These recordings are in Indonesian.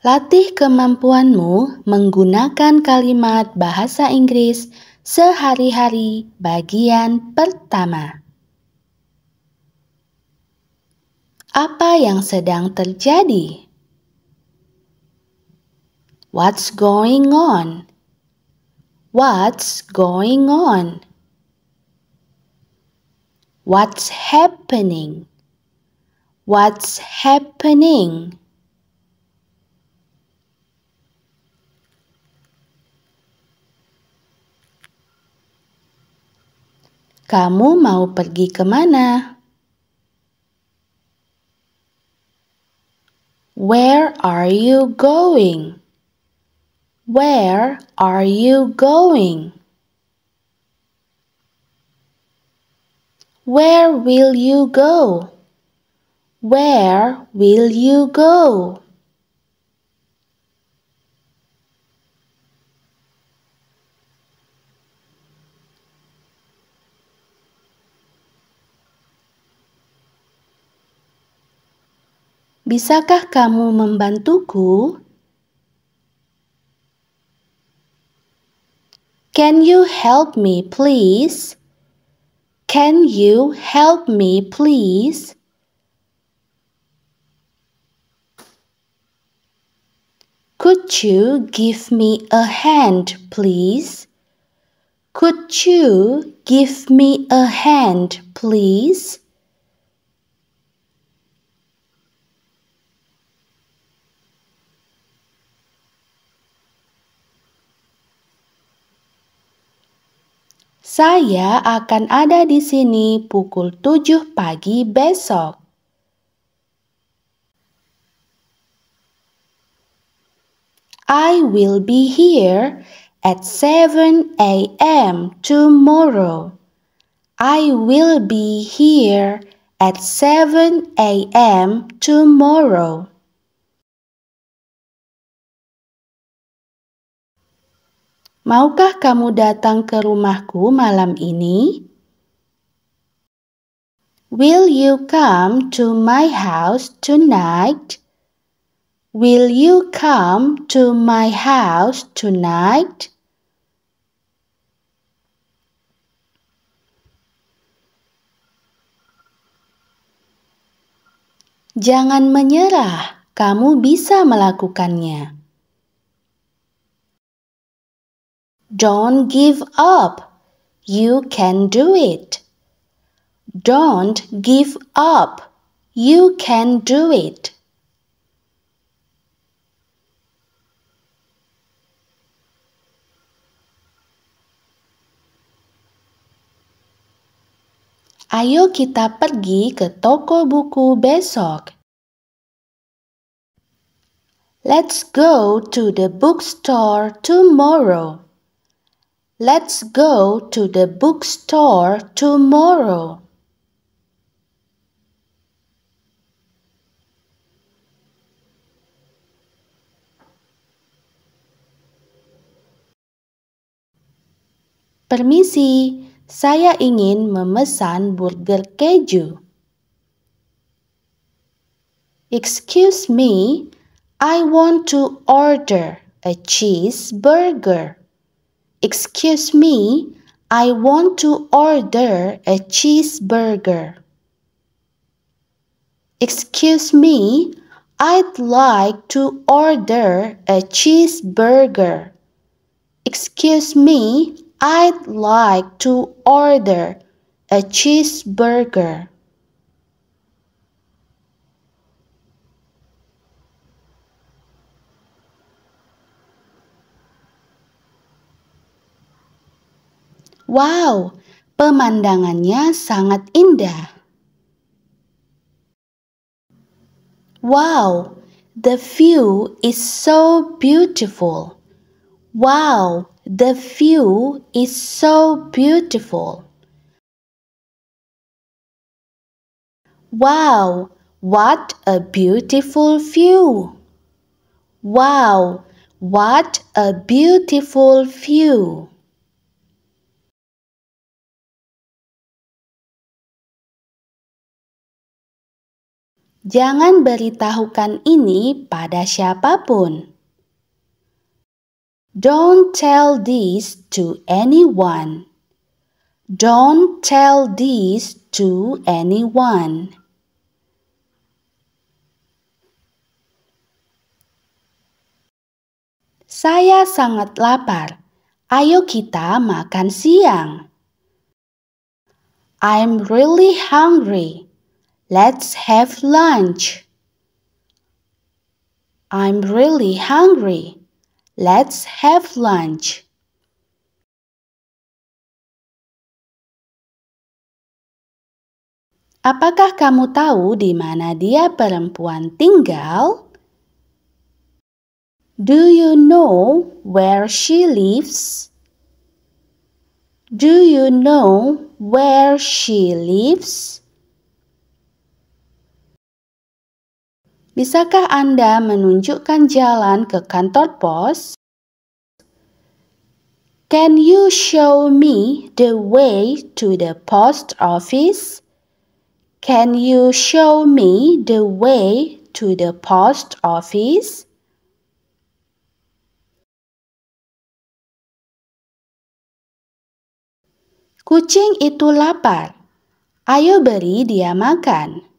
Latih kemampuanmu menggunakan kalimat bahasa Inggris sehari-hari bagian pertama. Apa yang sedang terjadi? What's going on? What's going on? What's happening? What's happening? Kamu mau pergi kemana? Where are you going? Where are you going? Where will you go? Where will you go? Bisakah kamu membantuku? Can you help me, please? Can you help me, please? Could you give me a hand, please? Could you give me a hand, please? Saya akan ada di sini pukul 7 pagi besok. I will be here at 7 a.m. tomorrow. I will be here at 7 a.m. tomorrow. Maukah kamu datang ke rumahku malam ini? Will you come to my house tonight? Will you come to my house tonight? Jangan menyerah, kamu bisa melakukannya. Don't give up, you can do it. Don't give up, you can do it. Ayo kita pergi ke toko buku besok. Let's go to the bookstore tomorrow. Let's go to the bookstore tomorrow. Permisi, saya ingin memesan burger keju. Excuse me, I want to order a cheeseburger. Excuse me, I want to order a cheeseburger. Excuse me, I'd like to order a cheeseburger. Excuse me, I'd like to order a cheeseburger. Wow, pemandangannya sangat indah. Wow, the view is so beautiful. Wow, the view is so beautiful. Wow, what a beautiful view. Wow, what a beautiful view. Jangan beritahukan ini pada siapapun. Don't tell this to anyone. Don't tell this to anyone. Saya sangat lapar. Ayo kita makan siang. I'm really hungry. Let's have lunch. I'm really hungry. Let's have lunch. Apakah kamu tahu di mana dia perempuan tinggal? Do you know where she lives? Do you know where she lives? Bisakah Anda menunjukkan jalan ke kantor pos? Can you show me the way to the post office? Can you show me the way to the post office? Kucing itu lapar. Ayo beri dia makan.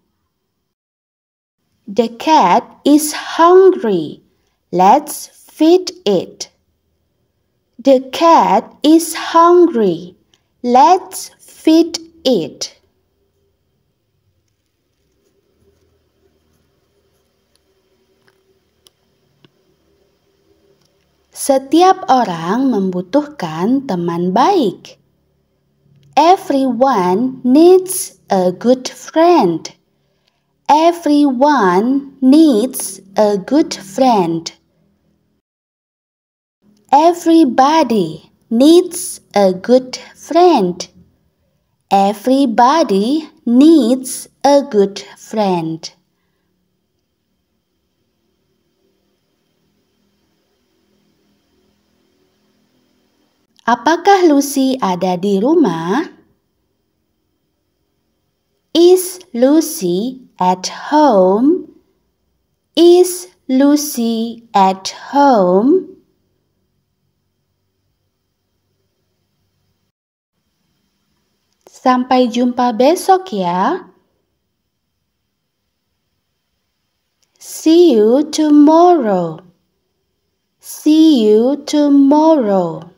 The cat is hungry. Let's feed it. The cat is hungry. Let's feed it. Setiap orang membutuhkan teman baik. Everyone needs a good friend. Everyone needs a good friend. Everybody needs a good friend. Everybody needs a good friend. Apakah Lucy ada di rumah? Is Lucy at home? Is Lucy at home? Sampai jumpa besok ya. See you tomorrow. See you tomorrow.